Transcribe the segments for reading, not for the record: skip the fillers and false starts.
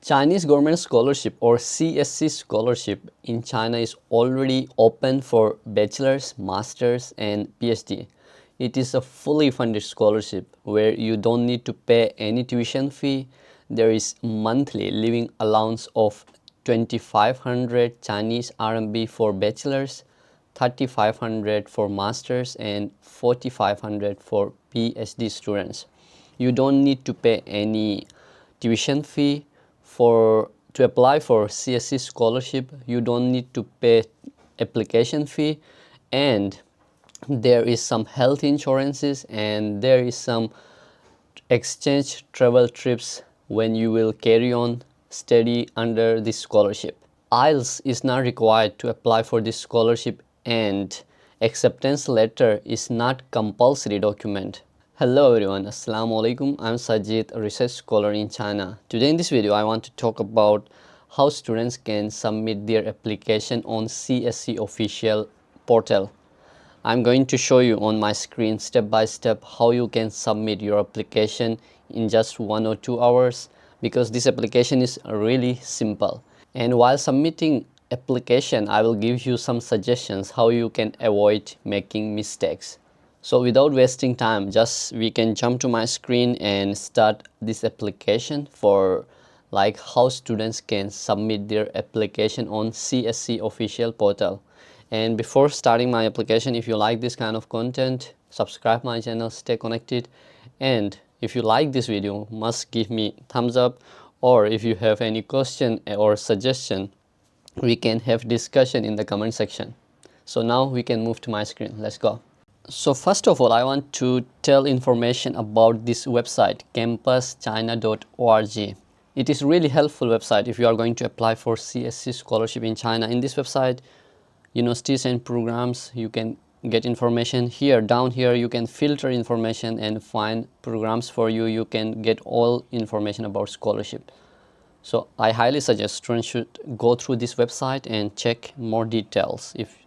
Chinese government scholarship or CSC scholarship in China is already open for bachelor's, master's and PhD. It is a fully funded scholarship where you don't need to pay any tuition fee. There is monthly living allowance of 2,500 Chinese RMB for bachelor's, 3,500 for masters and 4,500 for PhD students. You don't need to pay any tuition fee. To apply for CSC scholarship, you don't need to pay application fee, and there is some health insurances and there is some exchange travel trips when you will carry on study under this scholarship. IELTS is not required to apply for this scholarship, and acceptance letter is not compulsory document. Hello everyone, Assalamu alaikum. I'm Sajid, a research scholar in China. Today in this video I want to talk about how students can submit their application on CSC official portal. I'm going to show you on my screen step by step how you can submit your application in just 1 or 2 hours, because this application is really simple. And while submitting application, I will give you some suggestions how you can avoid making mistakes. So without wasting time, we can jump to my screen and start this application for how students can submit their application on CSC official portal. And before starting my application, if you like this kind of content, subscribe my channel, stay connected, and if you like this video, must give me thumbs up, or if you have any question or suggestion, we can have discussion in the comment section. So now we can move to my screen. Let's go. So first of all, I want to tell information about this website, campuschina.org. It is really helpful website if you are going to apply for CSC scholarship in China. In this website, universities and programs, you can get information here. Down here you can filter information and find programs for you. You can get all information about scholarship. So I highly suggest students should go through this website and check more details if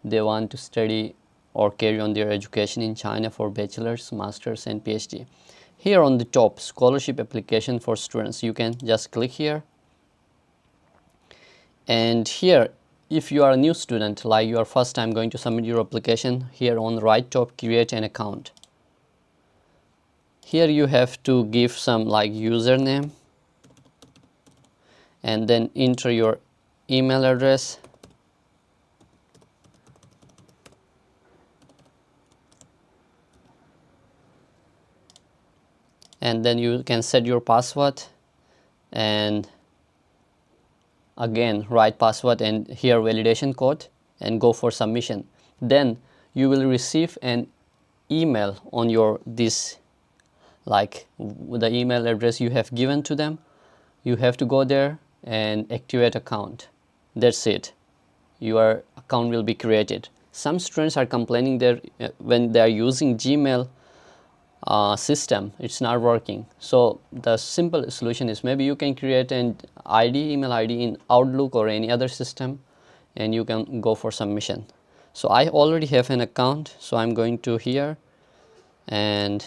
they want to study or carry on their education in China for bachelor's, master's and PhD. Here on the top, scholarship application for students, you can just click here. And here, if you are a new student, like you are first time going to submit your application, here on the right top, create an account. Here you have to give some username and then enter your email address. And then you can set your password and again write password and here validation code and go for submission. Then you will receive an email on your the email address you have given to them. You have to go there and activate account. That's it. Your account will be created. Some students are complaining that when they are using Gmail system, it's not working. So the simple solution is maybe you can create an email ID in Outlook or any other system, and you can go for submission. So I already have an account, so I'm going to here and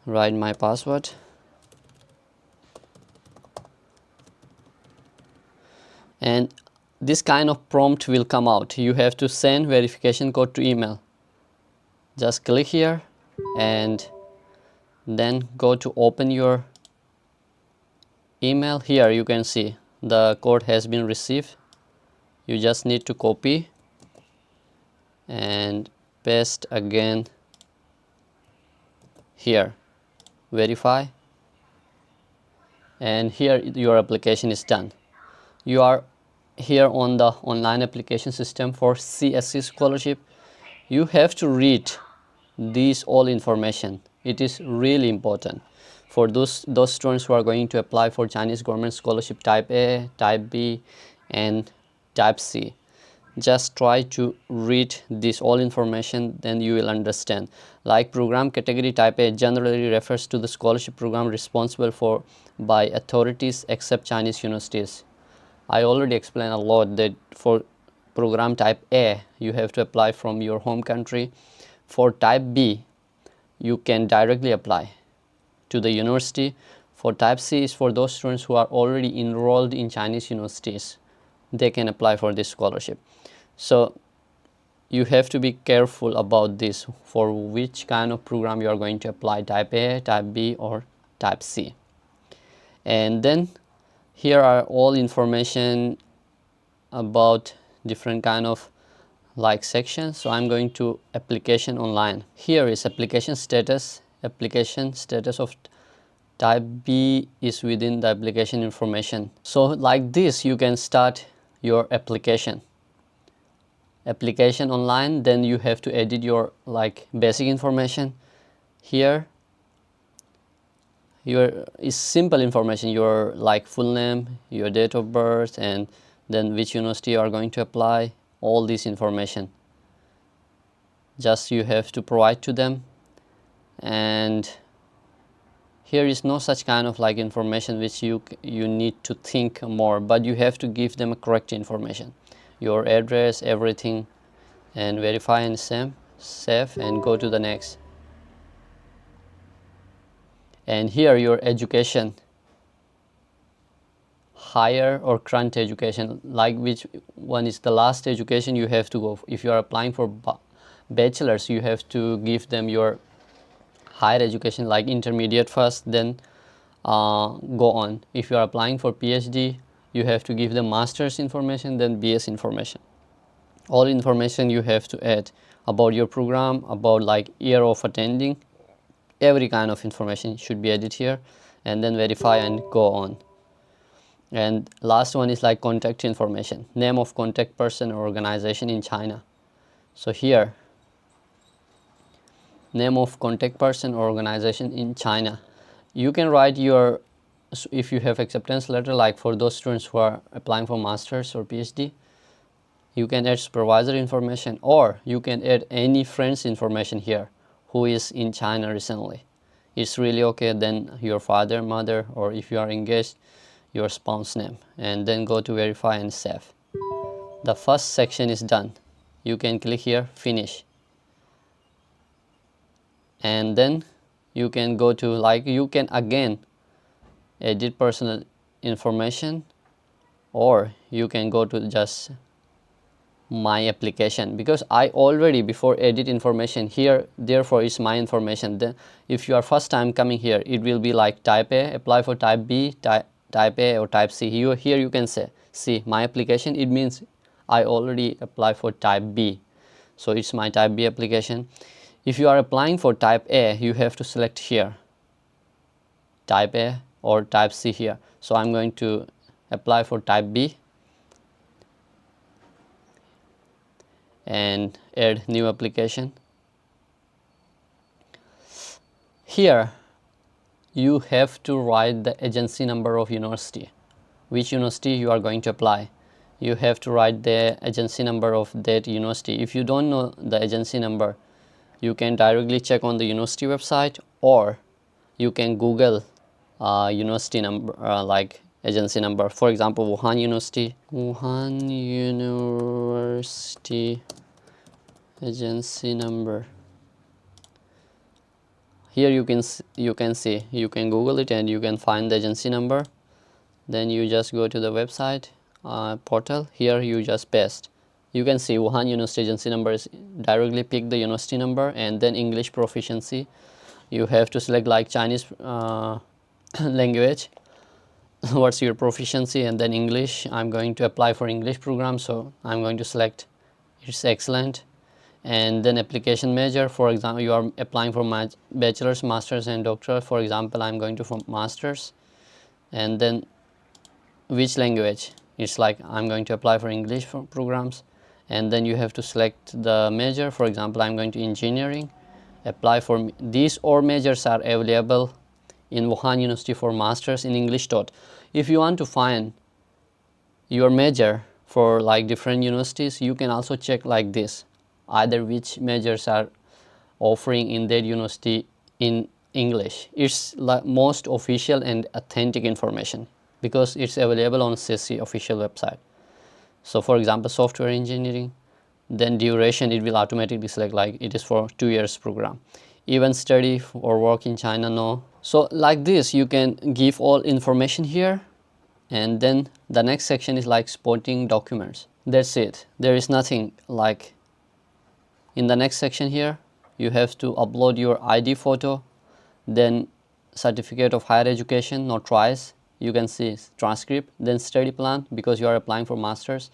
write my password. And this kind of prompt will come out. You have to send verification code to email. Just click here and then go to open your email. Here you can see the code has been received. You just need to copy and paste again here, verify, and here your application is done. You are here on the online application system for CSC scholarship. You have to read these all information. It is really important for those students who are going to apply for Chinese government scholarship type A, type B and type C. Just try to read this all information, then you will understand. Like program category type A generally refers to the scholarship program responsible by authorities except Chinese universities. I already explained a lot that for program type A you have to apply from your home country. For type B you can directly apply to the university. For type C is for those students who are already enrolled in Chinese universities. They can apply for this scholarship. So you have to be careful about this, for which kind of program you are going to apply, type A, type B, or type C. And then here are all information about different kind of like sections. So I'm going to application online. Here is application status. Application status of type B is within the application information. So like this you can start your application online. Then you have to edit your like basic information. Here your is simple information, your like full name, your date of birth, and then which university you are going to apply. All this information just you have to provide to them. And here is no such kind of like information which you need to think more, but you have to give them a correct information, your address, everything, and verify and save and go to the next. And here your education, higher or current education, like which one is the last education you have to go. If you are applying for bachelor's, you have to give them your higher education, like intermediate first, then go on. If you are applying for PhD, you have to give them master's information, then BS information. All information you have to add about your program, about like year of attending, every kind of information should be added here, and then verify and go on. And last one is like contact information, name of contact person or organization in China. So here, name of contact person or organization in China. You can write your, if you have acceptance letter, like for those students who are applying for master's or PhD, you can add supervisor information, or you can add any friend's information here who is in China recently. It's really okay. Then your father, mother, or if you are engaged, your spouse name, and then go to verify and save. The first section is done. You can click here, finish, and then you can go to like, you can again edit personal information, or you can go to just my application, because I already before edit information here, therefore it's my information. Then if you are first time coming here, it will be like type A, apply for type B, type A or type C. Here you can say, see my application, it means I already apply for type B, so it's my type B application. If you are applying for type A, you have to select here type A or type C here. So I'm going to apply for type B and add new application. Here you have to write the agency number of university, which university you are going to apply. You have to write the agency number of that university. If you don't know the agency number, you can directly check on the university website, or you can Google university number, like agency number. For example, Wuhan University agency number. Here you can see, you can Google it and you can find the agency number. Then you just go to the website portal. Here you just paste. You can see Wuhan University agency number is directly pick the university number, and then English proficiency. You have to select like Chinese language. What's your proficiency, and then English. I'm going to apply for English program, so I'm going to select it's excellent. And then application major, for example, you are applying for my bachelor's, master's, and doctoral. For example, I'm going to for master's. And then which language, it's like I'm going to apply for English programs. And then you have to select the major. For example, I'm going to engineering, apply for these. All majors are available in Wuhan University for masters in English taught. If you want to find your major for like different universities, you can also check like this, either which majors are offering in that university in English. It's like most official and authentic information, because it's available on CSC official website. So for example, software engineering, then duration, it will automatically select like it is for 2 years program. Even study or work in China, no. So like this, you can give all information here, and then the next section is like supporting documents. That's it. There is nothing like in the next section here. You have to upload your ID photo, then certificate of higher education, notarized. You can see transcript, then study plan because you are applying for masters,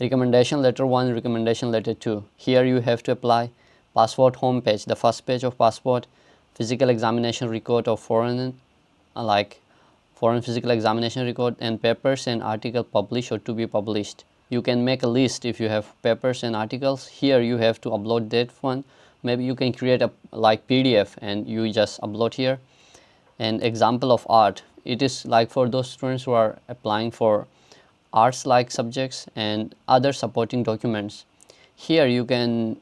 recommendation letter 1, recommendation letter 2. Here you have to apply passport home page, the first page of passport, physical examination record of foreign, like foreign physical examination record, and papers and article published or to be published. You can make a list if you have papers and articles. Here you have to upload that one. Maybe you can create a like PDF and you just upload here. An example of art, it is like for those students who are applying for arts like subjects and other supporting documents. Here you can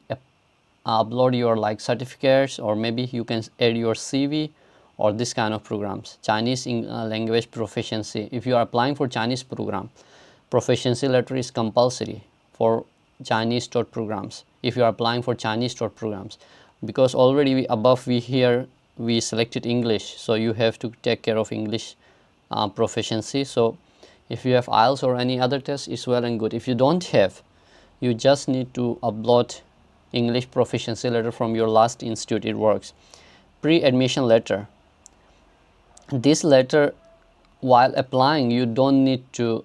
upload your like certificates, or maybe you can add your CV or this kind of programs. Chinese language proficiency, if you are applying for Chinese program, proficiency letter is compulsory for Chinese taught programs if you are applying for Chinese taught programs, because already above we selected English, so you have to take care of English proficiency. So if you have IELTS or any other test, it's well and good. If you don't have, you just need to upload English proficiency letter from your last institute. It works. Pre-admission letter, this letter while applying you don't need to,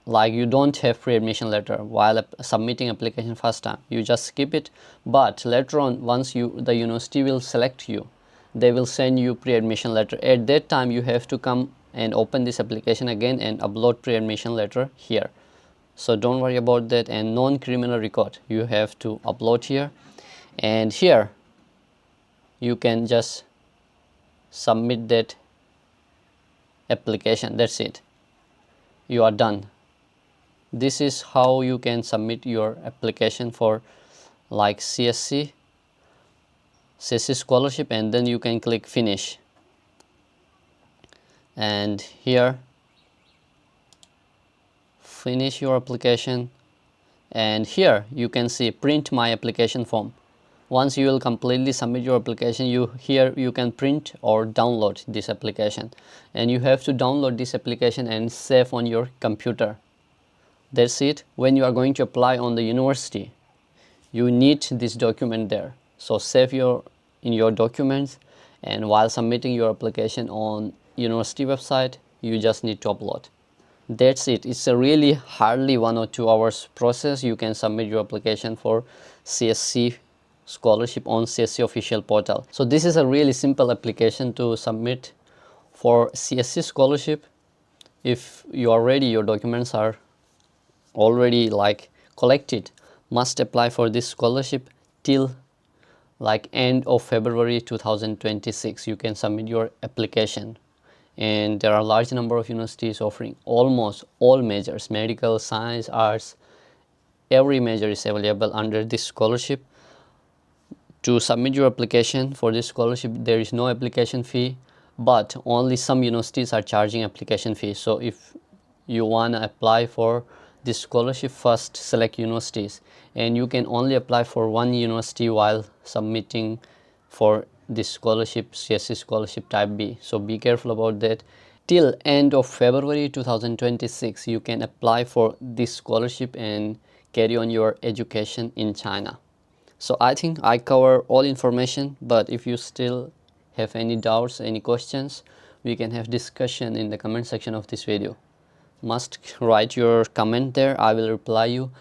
like you don't have pre-admission letter while submitting application first time, you just skip it. But later on, once the university will select you, they will send you pre-admission letter. At that time you have to come and open this application again and upload pre-admission letter here. So don't worry about that. And non-criminal record, you have to upload here, and here you can just submit that application. That's it, you are done. This is how you can submit your application for like CSC Scholarship, and then you can click finish. And here finish your application, and here you can see print my application form. Once you will completely submit your application, here you can print or download this application, and you have to download this application and save on your computer. That's it. When you are going to apply on the university, you need this document there. So save in your documents, and while submitting your application on university website, you just need to upload. That's it. It's a really hardly 1 or 2 hours process. You can submit your application for CSC Scholarship on CSC official portal. So this is a really simple application to submit for CSC Scholarship. If you are ready, your documents are already like collected, must apply for this scholarship till like end of February 2026. You can submit your application, and there are a large number of universities offering almost all majors, medical, science, arts, every major is available under this scholarship. To submit your application for this scholarship, there is no application fee, but only some universities are charging application fee. So if you want to apply for this scholarship, first select universities, and you can only apply for one university while submitting for this scholarship, CSC Scholarship Type B. So be careful about that. Till end of February 2026, you can apply for this scholarship and carry on your education in China. So I think I cover all information, but if you still have any doubts, any questions, we can have discussion in the comment section of this video. Must write your comment there, I will reply you.